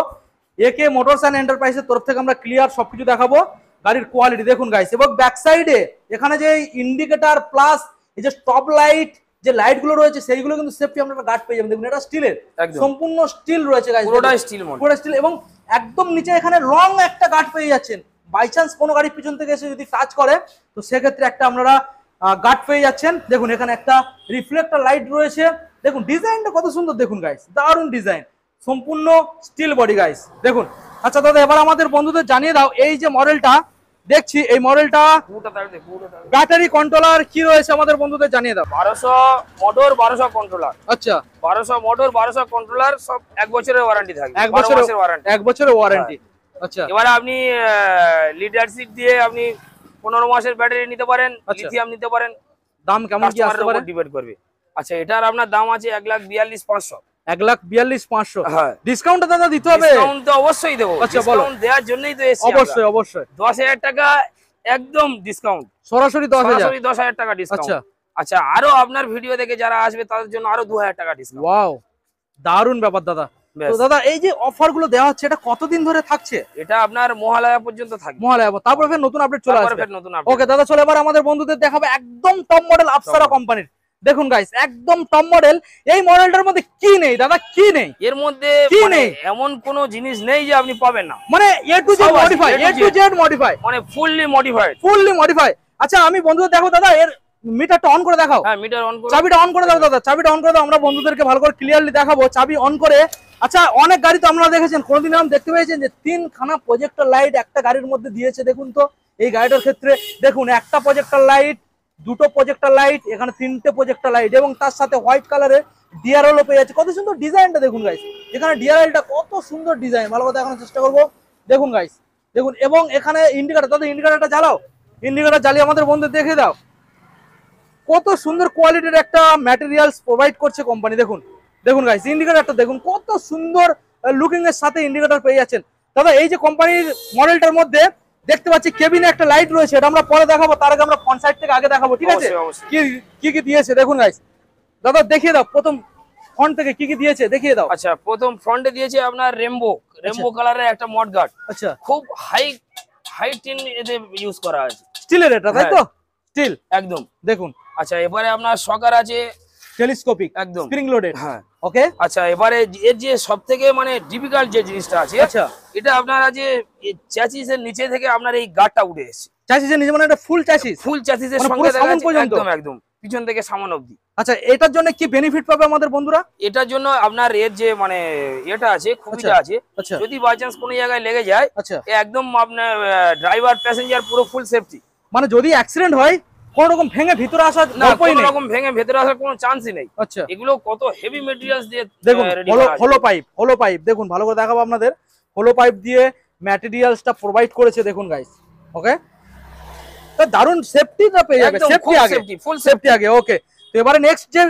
একে মোটরস এন্ড এন্টারপ্রাইজের তরফ থেকে আমরা ক্লিয়ার সবকিছু দেখাবো, গাড়ির কোয়ালিটি দেখুন গাইস। এবং ব্যাক সাইডে এখানে যে ইন্ডিকেটর প্লাস এই যে স্টপ লাইট, যে লাইট গুলো রয়েছে সেইগুলো কিন্তু সেফটি আপনারা গার্ড পেয়ে যাবেন। দেখুন এটা স্টিলের, সম্পূর্ণ স্টিল রয়েছে গাইস, পুরোটাই স্টিল, পুরো স্টিল। এবং একদম নিচে এখানে রং একটা গার্ড পেয়ে যাচ্ছেন, বাই চান্স কোনো গাড়ির পিছন থেকে এসে যদি টাচ করে তো সেক্ষেত্রে একটা আপনারা গার্ড পেয়ে যাচ্ছেন। দেখুন এখানে একটা রিফ্লেক্টর লাইট রয়েছে, দেখুন ডিজাইনটা কত সুন্দর, দেখুন গাইস দারুণ ডিজাইন, সম্পূর্ণ স্টিল বডি গাইস দেখুন। আচ্ছা দাদা এবার আমাদের বন্ধুদের জানিয়ে দাও এই যে মডেলটা দেখছি এই মডেলটা ব্যাটারি কন্ট্রোলার কি রয়েছে আমাদের বন্ধুদের জানিয়ে দাও। 1200 মোটর 1200 কন্ট্রোলার। আচ্ছা 1200 মোটর 1200 কন্ট্রোলার, সব 1 বছরের ওয়ারেন্টি থাকবে। 1 বছরের ওয়ারেন্টি। 1 বছরের ওয়ারেন্টি। আচ্ছা এবারে আপনি লিডারশিপ দিয়ে আপনি 15 মাসের ব্যাটারি নিতে পারেন, লিথিয়াম নিতে পারেন। দাম কেমন কি আসতে পারে? ডিপেন্ড করবে। আচ্ছা এটার আপনার দাম আছে 1,42,500। 1,42,500। হ্যাঁ ডিসকাউন্ট দাদা দিতে হবে? ডিসকাউন্ট তো অবশ্যই দেব। আচ্ছা বলো। ডিসকাউন্ট দেওয়ার জন্যই তো এসেছি। অবশ্যই অবশ্যই। 10,000 টাকা একদম ডিসকাউন্ট, সরাসরি 10,000। সরাসরি 10,000 টাকা ডিসকাউন্ট। আচ্ছা আচ্ছা আরো আপনার ভিডিও দেখে যারা আসবে তাদের জন্য আরো 2,000 টাকা ডিসকাউন্ট। ওয়াও, দারুণ ব্যাপার দাদা। তো দাদা এই যে অফার গুলো দেওয়া হচ্ছে এটা কতদিন ধরে থাকছে? এটা আপনার মহালয়া পর্যন্ত থাকবে। মহালয়া, তারপর ফের নতুন আপডেট চলে আসবে। নতুন আপডেট। ওকে দাদা, চলে এবার আমাদের বন্ধুদের দেখাবো একদম টপ মডেল আফসারা কোম্পানির। দেখুন গাইস, একদম টপ মডেল। এই মডেলটার মধ্যে কি নেই দাদা, কি নেই এর মধ্যে? কি নেই? এমন কোন জিনিস নেই যে আপনি পাবেন না। মানে এ to Z modify, A to Z modify, মানে ফুললি মডিফাইড, ফুললি মডিফাই। আচ্ছা আমি বন্ধুদের দেখো দাদা, এর মিটারটা অন করে দেখাও। হ্যাঁ মিটার অন করো, চাবিটা অন করে দাও দাদা, চাবিটা অন করে দাও। আমরা বন্ধুদেরকে ভালো করে ক্লিয়ারলি দেখাবো চাবি অন করে। আচ্ছা অনেক গাড়ি তো আপনারা দেখেছেন, কোনদিন আমি দেখতে পেয়েছেন যে 3খানা প্রজেক্টর লাইট একটা গাড়ির মধ্যে দিয়েছে। দেখুন তো এই গাড়িটার ক্ষেত্রে দেখুন, একটা প্রজেক্টর লাইট, দুটো প্রজেক্টর লাইট, এখানে 3টে প্রজেক্টর লাইট এবং তার সাথে হোয়াইট কালারের ডিআরএলও পেয়ে যাচ্ছে। কত সুন্দর ডিজাইনটা দেখুন গাইস, এখানে ডিআরএলটা কত সুন্দর ডিজাইন। ভালো করে দেখানোর চেষ্টা করবো। দেখুন গাইস দেখুন, এবং এখানে ইন্ডিকেটর, দাদা ইন্ডিকেটরটা জ্বালাও, ইন্ডিকেটর জ্বালিয়ে আমাদের বন্ধু দেখে দাও। কত সুন্দর কোয়ালিটির একটা ম্যাটেরিয়ালস প্রোভাইড করছে কোম্পানি। দেখুন দেখুন গাইস, ইন্ডিকেটরটা দেখুন কত সুন্দর লুকিং এর সাথে ইন্ডিকেটর পেয়ে যাচ্ছেন। দাদা এই যে কোম্পানির মডেলটার মধ্যে দেখতে পাচ্ছি কেবিনে একটা লাইট রয়েছে, এটা আমরা পরে দেখাবো, তার আগে আমরা ফ্রন্ট সাইড থেকে আগে দেখাবো, ঠিক আছে? কি কি দিয়েছে দেখুন গাইস। দাদা দেখিয়ে দাও প্রথম ফ্রন্ট থেকে কি কি দিয়েছে, দেখিয়ে দাও। আচ্ছা প্রথম ফ্রন্টে দিয়েছে আপনার রেমবো কালারের একটা মড গার্ড। আচ্ছা খুব হাই টিন এতে ইউজ করা আছে, স্টিলের এটা, তাই তো? স্টিল একদম। দেখুন আচ্ছা এবারে আপনার সকার আছে টেলিস্কোপিক, একদম স্প্রিং লোডেড। হ্যাঁ ওকে। আচ্ছা এবারে এর যে সবথেকে মানে ডিফিকাল্ট যে জিনিসটা আছে, আচ্ছা এটা আপনার আছে চ্যাসিসের নিচে থেকে আপনার এই গার্ডটা উঠে এসেছে। চ্যাসিসের নিচে মানে এটা ফুল চ্যাসিস, ফুল চ্যাসিসের মানে সঙ্গে সামন পর্যন্ত? একদম একদম পিছন থেকে সামন অবধি। আচ্ছা এটার জন্য কি বেনিফিট পাবে আমাদের বন্ধুরা? এটার জন্য আপনার এর যে মানে এটা আছে, সুবিধা আছে, যদি বাই চান্স কোনো জায়গায় লেগে যায়, আচ্ছা একদম আপনার ড্রাইভার প্যাসেঞ্জার পুরো ফুল সেফটি। মানে যদি অ্যাক্সিডেন্ট হয় কোন রকম ভেঙে ভিতরে আসার কোনো রকম ভেঙে ভেতরে আসার কোনো চান্সই নেই। আচ্ছা এগুলো কত হেভি ম্যাটেরিয়ালস দিয়ে দেখুন, হলো পাইপ দেখুন, ভালো করে দেখাবো আপনাদের। হলো পাইপ দিয়ে ম্যাটেরিয়ালসটা প্রোভাইড করেছে দেখুন গাইস। ওকে, তো দারুন সেফটিটা পেয়ে যাবে, সেফটি আগে, ফুল সেফটি আগে। ওকে, তো এবারে নেক্সট যে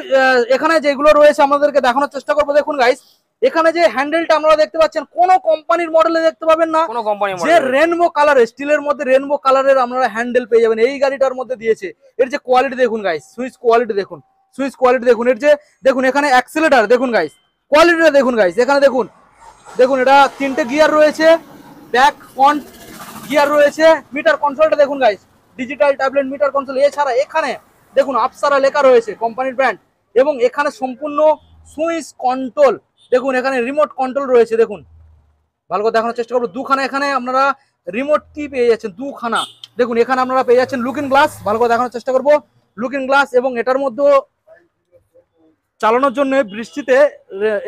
এখানে যেগুলো রয়েছে আমাদেরকে দেখানোর চেষ্টা করবো। দেখুন গাইস, এখানে যে হ্যান্ডেলটা আপনারা দেখতে পাচ্ছেন, কোন কোম্পানির মডেলে দেখতে পাবেন না, কোন কোম্পানি যে রেনবো কালারের, স্টিলের মধ্যে রেনবো কালারের আপনারা হ্যান্ডেল পেয়ে যাবেন এই গাড়িটার মধ্যে দিয়েছে। এর যে কোয়ালিটি দেখুন গাইস, সুইচ কোয়ালিটি দেখুন, সুইচ কোয়ালিটি দেখুন। এর যে দেখুন এখানে অ্যাক্সিলারেটর দেখুন গাইস, কোয়ালিটিটা দেখুন গাইস। এখানে দেখুন দেখুন, এটা 3টে গিয়ার রয়েছে, ব্যাক ফ্রন্ট গিয়ার রয়েছে। মিটার কন্ট্রোলটা দেখুন guys, digital tablet metre control. এছাড়া এখানে দেখুন আফসারা লেখা রয়েছে কোম্পানির ব্র্যান্ড, এবং এখানে সম্পূর্ণ সুইচ কন্ট্রোল দেখুন, এখানে রিমোট কন্ট্রোল রয়েছে। দেখুন ভালো করে দেখানোর চেষ্টা করবো। দুখানা এখানে আপনারা রিমোট কি পেয়ে যাচ্ছেন, দুখানা। দেখুন এখানে আপনারা পেয়ে যাচ্ছেন লুকিং গ্লাস, ভালো করে দেখানোর চেষ্টা করবো, লুকিং গ্লাস। এবং এটার মধ্যে চালানোর জন্য বৃষ্টিতে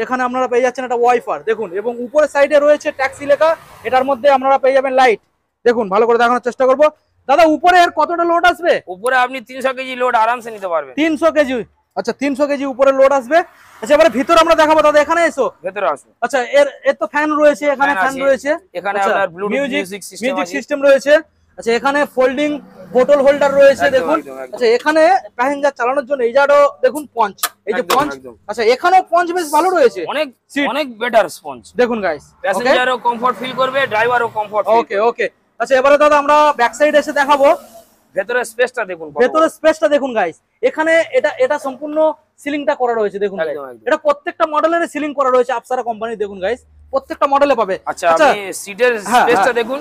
এখানে আপনারা পেয়ে যাচ্ছেন একটা ওয়াইফার দেখুন, এবং উপরের সাইডে রয়েছে ট্যাক্সি লেখা, এটার মধ্যে আপনারা পেয়ে যাবেন লাইট। দেখুন ভালো করে দেখানোর চেষ্টা করবো। দাদা উপরে এর কতটা লোড আসবে? উপরে আপনি 300 কেজি লোড আরামসে নিতে পারবেন। 300 কেজি? আচ্ছা 300 কেজি উপরে লোড আসবে। আচ্ছা এবারে ভিতরে আমরা দেখাবো, দাদা এখানে এসো, ভেতরে আসো। আচ্ছা এর তো ফ্যান রয়েছে, এখানে ফ্যান রয়েছে, এখানে আপনার ব্লুটুথ মিউজিক সিস্টেম রয়েছে। আচ্ছা এখানে ফোল্ডিং বোতল হোল্ডার রয়েছে দেখুন। আচ্ছা এখানে প্যাসেঞ্জার চালানোর জন্য এই জায়গাটা দেখুন পঞ্চ, এই যে পঞ্চ। আচ্ছা এখানেও পঞ্চ বেশ ভালো রয়েছে, অনেক বেটার স্পঞ্জ দেখুন গাইস। প্যাসেঞ্জারও কমফর্ট ফিল করবে, ড্রাইভারও কমফর্ট। ওকে ওকে। আচ্ছা এবারে দাদা আমরা ব্যাক সাইড এসে দেখাবো। ভেতরের স্পেসটা দেখুন, ভেতরের স্পেসটা দেখুন গাইস। এখানে এটা সম্পূর্ণ সিলিংটা করা রয়েছে দেখুন গাইস। এটা প্রত্যেকটা মডেলের সিলিং করা রয়েছে আফসারা কোম্পানি দেখুন গাইস, প্রত্যেকটা মডেলে পাবে। আচ্ছা আপনি সিটের স্পেসটা দেখুন,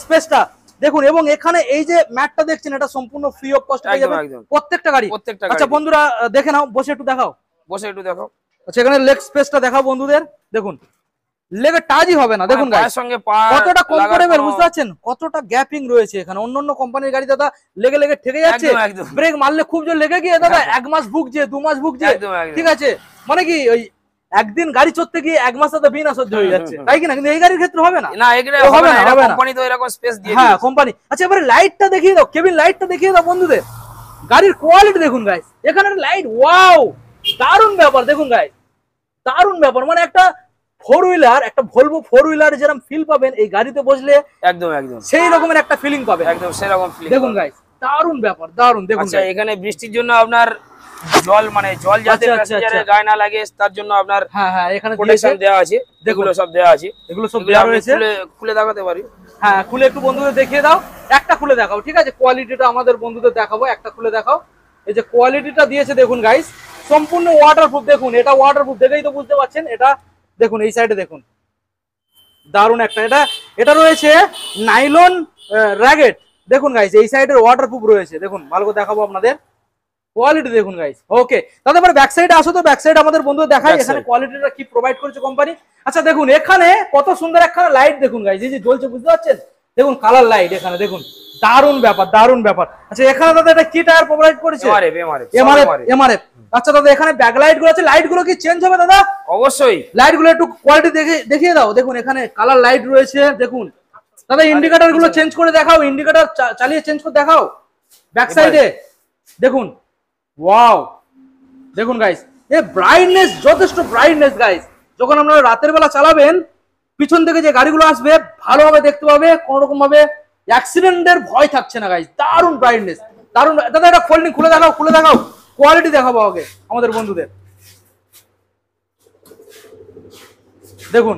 স্পেসটা দেখুন। এবং এখানে এই যে ম্যাটটা দেখছেন, এটা সম্পূর্ণ ফ্রি অফ কস্ট পেয়ে যাবেন প্রত্যেকটা গাড়ি। আচ্ছা বন্ধুরা দেখে নাও, বসে একটু দেখাও, বসে একটু দেখো। আচ্ছা এখানে লেগ স্পেসটা দেখাও বন্ধুদের। দেখুন লেগে টাচই হবে না, দেখুন গাইস কতটা কমফোর্টেবল, বুঝতে পারছেন কতটা গ্যাপিং রয়েছে এখানে। অন্যান্য কোম্পানির গাড়ি দাদা লেগে লেগে ঠেকে যাচ্ছে, ব্রেক মারলে খুব জোর লেগে গিয়ে দাদা 1 মাস ভুগছে, 2 মাস ভুগছে, ঠিক আছে? মানে কি ওই একদিন গাড়ি চড়তে গিয়ে এক মাস সাথে বিনা সহ্য হয়ে যাচ্ছে, তাই কিনা? কিন্তু এই গাড়ির ক্ষেত্রে হবে না, না এগুলো হবে না, এটা কোম্পানি তো এরকম স্পেস দিয়ে হ্যাঁ কোম্পানি। আচ্ছা এবারে লাইটটা দেখিয়ে দাও, কেবিন লাইটটা দেখিয়ে দাও বন্ধুদের। গাড়ির কোয়ালিটি দেখুন গাইস, এখানে লাইট, ওয়াও দারুণ ব্যাপার দেখুন গাইস, দারুণ ব্যাপার। মানে একটা ফোর হুইলার, একটা ভলভো ফোর হুইলার যেরকম ফিল পাবেন এই গাড়িতে বসলে একদম একদম সেই রকমের একটা ফিলিং পাবেন, একদম সেরকম ফিলিং দেখুন গাইস, দারুণ ব্যাপার, দারুণ দেখুন। আচ্ছা এখানে বৃষ্টির জন্য আপনার জল মানে জল যাতে প্যাসেঞ্জারের গায়ে না লাগে তার জন্য আপনার হ্যাঁ হ্যাঁ এখানে প্রোটেকশন দেওয়া আছে, এগুলো সব দেওয়া আছে, এগুলো সব দেওয়া রয়েছে। খুলে দেখাতে পারি, হ্যাঁ খুলে একটু বন্ধুদের দেখিয়ে দাও, একটা খুলে দেখাও, ঠিক আছে? কোয়ালিটিটা আমাদের বন্ধুদের দেখাবো, একটা খুলে দেখাও। এই যে কোয়ালিটিটা দিয়েছে দেখুন গাইস, সম্পূর্ণ ওয়াটারপ্রুফ। দেখুন এটা ওয়াটারপ্রুফ, দেখেই তো বুঝতে পারছেন। এটা দেখুন এই সাইডে দেখুন, দারুণ একটা, এটা রয়েছে নাইলন র্যাগেট। দেখুন গাইস এই সাইডের ওয়াটারপ্রুফ রয়েছে, দেখুন ভালো করে দেখাবো আপনাদের, কোয়ালিটি দেখুন গাইস। ওকে দাদা এবার ব্যাক সাইডে আসো তো, ব্যাক সাইড আমাদের বন্ধু দেখায় এখানে কোয়ালিটিটা কি প্রোভাইড করেছে কোম্পানি। আচ্ছা দেখুন এখানে কত সুন্দর একখানা লাইট দেখুন গাইস, এই যে জ্বলছে বুঝতে পারছেন, দেখুন কালার লাইট এখানে দেখুন, দারুণ ব্যাপার, দারুণ ব্যাপার। আচ্ছা এখানে দাদা এটা কি টায়ার প্রোভাইড করেছে? এমআরএফ। আচ্ছা দাদা এখানে ব্যাক লাইট গুলো আছে, লাইট গুলো কি চেঞ্জ হবে দাদা? অবশ্যই, লাইট গুলো একটু কোয়ালিটি দেখিয়ে দাও। দেখুন এখানে কালার লাইট রয়েছে, দেখুন দাদা ইন্ডিকেটর গুলো চেঞ্জ করে দেখাও, ইন্ডিকেটর চালিয়ে চেঞ্জ করে দেখাও ব্যাক সাইডে, দেখুন ওয়াও দেখুন গাইস, এই ব্রাইটনেস, যথেষ্ট ব্রাইটনেস গাইস। যখন আপনারা রাতের বেলা চালাবেন পিছন থেকে যে গাড়িগুলো আসবে ভালোভাবে দেখতে পাবে, কোন রকম ভাবে অ্যাক্সিডেন্টের ভয় থাকছে না গাইস, দারুণ ব্রাইটনেস, দারুণ। দাদা এটা ফোল্ডিং খুলে দেখাও, খুলে দেখাও, কোয়ালিটি দেখাবো আগে আমাদের বন্ধুদের। দেখুন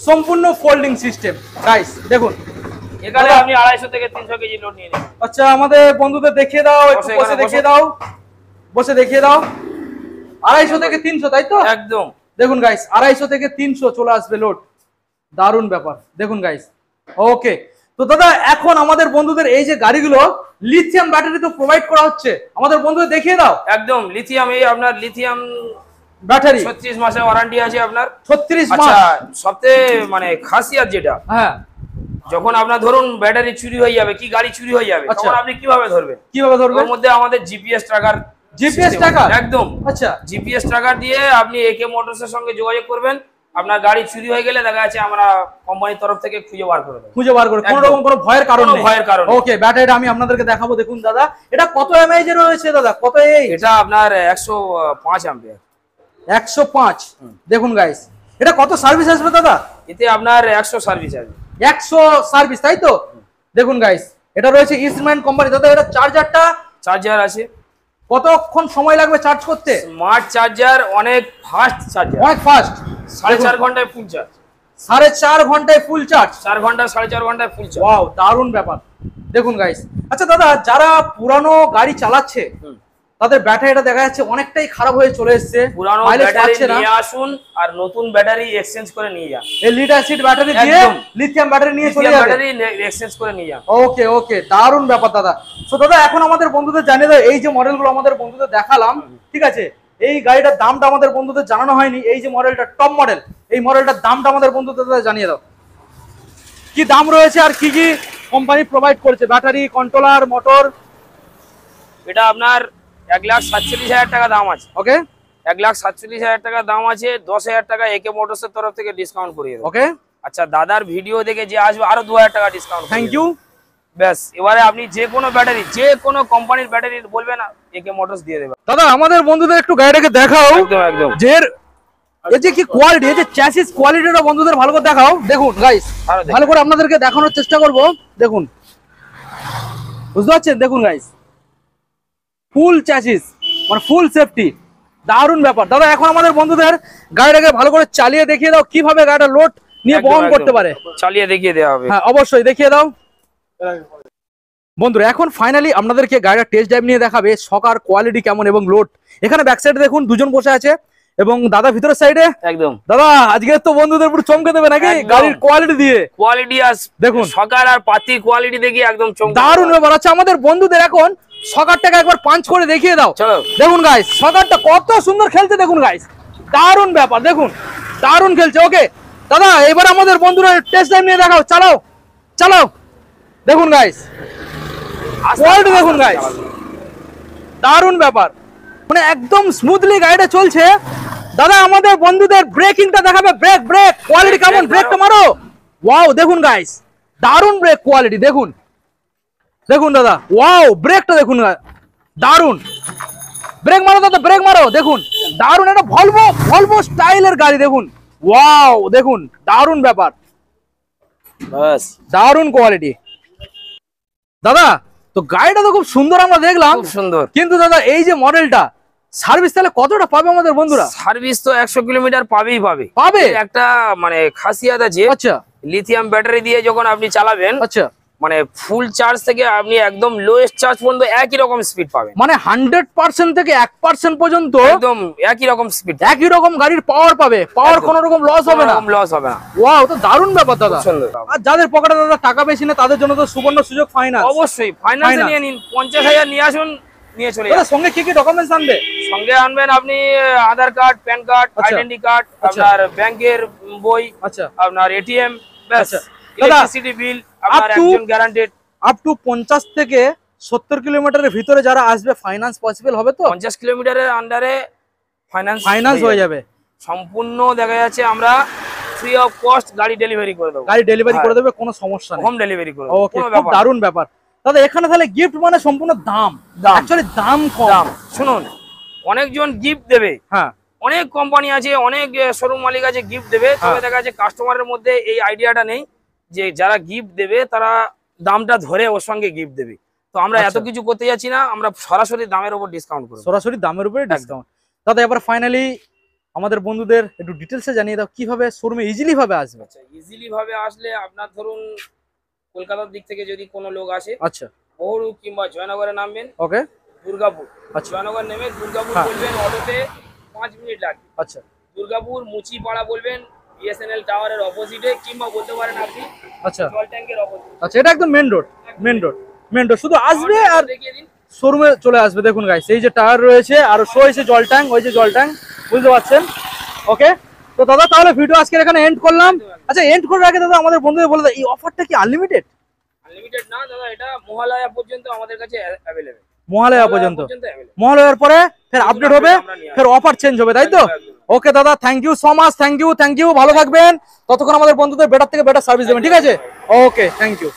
সম্পূর্ণ ফোল্ডিং সিস্টেম গাইস, দেখুন এখানে আপনি 250 থেকে 300 কেজি লোড নিয়ে নেবেন। আচ্ছা আমাদের বন্ধুদের দেখিয়ে দাও, একটু বসে দেখিয়ে দাও, বসে দেখিয়ে দাও। 250 থেকে 300 তাই তো? একদম দেখুন গাইস 250 থেকে 300 চলে আসবে লোড, দারুণ ব্যাপার দেখুন গাইস। ওকে তো দাদা এখন আমাদের বন্ধুদের এই যে গাড়িগুলো লিথিয়াম ব্যাটারি তো প্রোভাইড করা হচ্ছে, আমাদের বন্ধুদের দেখিয়ে দাও। একদম লিথিয়াম, এই আপনার লিথিয়াম ব্যাটারি 36 মাসের ওয়ারেন্টি আছে আপনার, 36 মাস। আচ্ছা সবচেয়ে মানে খাসিয়াত যেটা, হ্যাঁ যখন আপনার ধরুন ব্যাটারি চুরি হয়ে যাবে, কি গাড়ি চুরি হয়ে যাবে, তখন আপনি কিভাবে ধরবেন? ওর মধ্যে আমাদের জিপিএস ট্র্যাকার, একদম আচ্ছা জিপিএস ট্র্যাকার দিয়ে আপনি একে মোটরস এর সঙ্গে যোগাযোগ করবেন, আপনার গাড়ি চুরি হয়ে গেলে দেখা যাচ্ছে আমরা কোম্পানির তরফ থেকে খুঁজে বার করে দেব, কোনো রকম কোনো ভয়ের কারণ নেই, ভয়ের কারণ। ওকে ব্যাটারিটা আমি আপনাদেরকে দেখাবো, দেখুন দাদা এটা কত এমএএইচ এর রয়েছে দাদা, কত এই? এটা আপনার 105 অ্যাম্পিয়ার, 105। দেখুন গাইস এটা কত সার্ভিস আসবে দাদা? এতে আপনার 100 সার্ভিস আসবে, 100 সার্ভিস তাই তো? দেখুন গাইস এটা রয়েছে ইস্টম্যান কোম্পানি। দাদা এটা চার্জার আছে, কতক্ষণ সময় লাগবে চার্জ করতে? স্মার্ট চার্জার, অনেক ফাস্ট চার্জার, অনেক ফাস্ট, 4.5 ঘন্টায় ফুল চার্জ, 4.5 ঘন্টায় ফুল চার্জ, 4 ঘন্টা 4.5 ঘন্টায় ফুল চার্জ। ওয়াও দারুণ ব্যাপার দেখুন গাইস। আচ্ছা দাদা যারা পুরানো গাড়ি চালাচ্ছে তাদের ব্যাটারিটা দেখা যাচ্ছে অনেকটাই খারাপ হয়ে চলে এসেছে, পুরানো ব্যাটারি নিয়ে আসুন আর নতুন ব্যাটারি এক্সচেঞ্জ করে নিয়ে যান, এই লিড অ্যাসিড ব্যাটারি দিয়ে লিথিয়াম ব্যাটারি নিয়ে চলে যাবেন, ব্যাটারি এক্সচেঞ্জ করে নিয়ে যান। ওকে ওকে দারুণ ব্যাপার দাদা। সো দাদা এখন আমাদের বন্ধুদের জানিয়ে দাও, এই যে মডেলগুলো আমাদের বন্ধুদের দেখালাম, ঠিক আছে, এই গাড়িটার দামটা আমাদের বন্ধুদের জানানো হয়নি, এই যে মডেলটা টপ মডেল, এই মডেলটার দামটা আমাদের বন্ধুদের জানিয়ে দাও, কি দাম রয়েছে আর কি কি কোম্পানি প্রোভাইড করেছে, ব্যাটারি, কন্ট্রোলার, মোটর। এটা আপনার 1,47,000 টাকা দাম আছে, ওকে 1,47,000 টাকা দাম আছে, 10,000 টাকা একে মোটরস এর তরফ থেকে ডিসকাউন্ট করিয়ে দেব। ওকে আচ্ছা দাদার ভিডিও দেখে যে আসবে আরো 2,000 টাকা ডিসকাউন্ট, থ্যাংক ইউ। ব্যাস এবারে আপনি যে কোনো ব্যাটারি, যে কোনো কোম্পানির ব্যাটারি বলবেন একে মোটরস দিয়ে দেবে। দাদা আমাদের বন্ধুদের একটু গাড়িটাকে দেখাও, একদম একদম, যে এই যে কি কোয়ালিটি, এই যে চ্যাসিস কোয়ালিটিটা বন্ধুদের ভালো করে দেখাও। দেখুন গাইস ভালো করে আপনাদেরকে দেখানোর চেষ্টা করব, দেখুন বুঝতে পারছেন, দেখুন গাইস ফুল চ্যাসিস মানে ফুল সেফটি, দারুণ ব্যাপার। দাদা এখন আমাদের বন্ধুদের গাড়িটাকে ভালো করে চালিয়ে দেখিয়ে দাও কিভাবে গাড়িটা লোড নিয়ে বহন করতে পারে, চালিয়ে দেখিয়ে দেওয়া হবে। হ্যাঁ অবশ্যই দেখিয়ে দাও বন্ধুরা। এখন ফাইনালি আপনাদেরকে গাড়িটা টেস্ট ড্রাইভ নিয়ে দেখাবে সকার কোয়ালিটি কেমন এবং লোড। এখানে ব্যাক সাইডে দেখুন দুজন বসে আছে এবং দাদা ভিতরের সাইডে। একদম দাদা আজকে তো বন্ধুদের পুরো চমকে দেবে নাকি গাড়ির কোয়ালিটি দিয়ে, কোয়ালিটি আর দেখুন সকার আর পাতির কোয়ালিটি দেখি একদম চমকে দারুণ ব্যাপার। আচ্ছা আমাদের বন্ধুদের এখন সকারটাকে একবার পাঞ্চ করে দেখিয়ে দাও, চলো। দেখুন গাইস সকারটা কত সুন্দর খেলছে, দেখুন গাইস দারুণ ব্যাপার, দেখুন দারুণ খেলছে। ওকে দাদা এবার আমাদের বন্ধুরা টেস্ট ড্রাইভ নিয়ে দেখাও, চালাও চালাও। দেখুন গাইস কোয়ালিটি দেখুন গাইস, দারুণ ব্যাপার, মানে একদম স্মুথলি গাড়িটা চলছে, দাদা আমাদের বন্ধুদের ব্রেকিংটা দেখাবে, ব্রেক ব্রেক কোয়ালিটি কেমন, ব্রেকটা মারো। ওয়াও দেখুন গাইস, দারুন ব্রেক কোয়ালিটি, দেখুন দেখুন দাদা, ওয়াও ব্রেকটা দেখুন, দারুন ব্রেক মারো দাদা, ব্রেক মারো, দেখুন দারুন, এটা ভলভো ভলভো স্টাইলের গাড়ি, দেখুন ওয়াও দেখুন দারুন ব্যাপার, বাস দারুন কোয়ালিটি। দাদা তো গাড়িটা তো খুব সুন্দর আমরা দেখলাম, খুব সুন্দর, কিন্তু দাদা এই যে মডেলটা সার্ভিস তাহলে কতটা পাবে আমাদের বন্ধুরা? সার্ভিস তো 100 কিলোমিটার পাবেই পাবে। পাবে একটা মানে খাসিয়াত আছে, আচ্ছা লিথিয়াম ব্যাটারি দিয়ে যখন আপনি চালাবেন, আচ্ছা, মানে ফুল চার্জ থেকে আপনি একদম লোয়েস্ট চার্জ পর্যন্ত একই রকম স্পিড পাবেন, মানে 100% থেকে 1% পর্যন্ত একদম একই রকম স্পিড, একই রকম গাড়ির পাওয়ার পাবে, পাওয়ার কোনো রকম লস হবে না, লস হবে না। ওয়াও তো দারুণ ব্যাপার দাদা। সুন্দর। আর যাদের পকেটে দাদা টাকা বেশি না তাদের জন্য তো সুবর্ণ সুযোগ ফাইনান্স, অবশ্যই ফাইন্যান্সে নিয়ে নিন, 50,000 নিয়ে আসুন, নিয়ে চলে যান। দাদা সঙ্গে কি কি ডকুমেন্টস আনবে? সঙ্গে আনবেন আপনি Aadhaar card, PAN card, identity card, আপনার ব্যাংকের বই, আচ্ছা আপনার এটিএম, ব্যাস, আচ্ছা। ইলেকট্রিসিটি বিল, আপনার একজন গ্যারান্টেড। আপ টু 50 থেকে 70 কিলোমিটারের ভিতরে যারা আসবে ফাইনান্স পসিবল হবে তো? 50 কিলোমিটারের আন্ডারে ফাইনান্স হয়ে যাবে সম্পূর্ণ, দেখা যাচ্ছে আমরা ফ্রি অফ কস্ট গাড়ি ডেলিভারি করে দেবো, গাড়ি ডেলিভারি করে দেবে, কোনো সমস্যা নেই, হোম ডেলিভারি করে দেবো, ওকে কোনো খুব ব্যাপার না। দারুণ ব্যাপার দাদা। এখানে তাহলে গিফট মানে সম্পূর্ণ দাম, অ্যাকচুয়ালি দাম কম। দাম শুনুন, অনেকজন গিফট দেবে, হ্যাঁ অনেক কোম্পানি আছে, অনেক শোরুম মালিক আছে গিফট দেবে, তবে দেখা যাচ্ছে কাস্টমারের মধ্যে এই আইডিয়াটা নেই যে যারা গিফট দেবে তারা দামটা ধরে ওর সঙ্গে গিফট দেবে। তো আমরা এত কিছু করতে যাচ্ছি না, আমরা সরাসরি দামের উপর ডিসকাউন্ট করব, সরাসরি দামের উপরে ডিসকাউন্ট। দাদা এবার ফাইনালি আমাদের বন্ধুদের একটু ডিটেলসে জানিয়ে দাও কিভাবে শোরুমে ইজিলি ভাবে আসবে। আচ্ছা, ইজিলি ভাবে আসলে আপনার ধরুন কলকাতার দিক থেকে যদি কোনো লোক আসে, আচ্ছা বহুরূপ কিংবা জয়নগরে নামবেন, ওকে দুর্গাপুর, আচ্ছা জয়নগর নেমে দুর্গাপুর হ্যাঁ। বলবেন, অটোতে 5 মিনিট লাগবে। আচ্ছা দুর্গাপুর মুচিপাড়া বলবেন, বিএসএনএল টাওয়ারের অপোজিটে, কিংবা বলতে পারেন আপনি আচ্ছা জল ট্যাঙ্কের অপোজিট। আচ্ছা, এটা একদম main road, main road, main road, শুধু আসবে আর দেখিয়ে দিন। শোরুমে চলে আসবে। দেখুন গাইস, এই যে টায়ার রয়েছে আর শো হয়েছে জল ট্যাঙ্ক, ওই যে জল ট্যাঙ্ক, বুঝতে পারছেন? ওকে তো দাদা তাহলে ভিডিও আজকে এখানে এন্ড করলাম। আচ্ছা এন্ড করার আগে দাদা আমাদের বন্ধুদের বলে দাও, এই অফারটা কি আনলিমিটেড? আনলিমিটেড না দাদা, এটা মহালয়া পর্যন্ত আমাদের কাছে অ্যাভেলেবল, মহালয়া পর্যন্ত, available। মহালয়ার পরে ফের আপডেট হবে, আমরা নিয়ে ফের অফার চেঞ্জ হবে, তাই তো? ওকে দাদা, thank you so much, thank you, ভালো থাকবেন, ততক্ষণ আমাদের বন্ধুদের বেটার থেকে বেটার সার্ভিস দেবেন, ঠিক আছে? ওকে, থ্যাংক ইউ।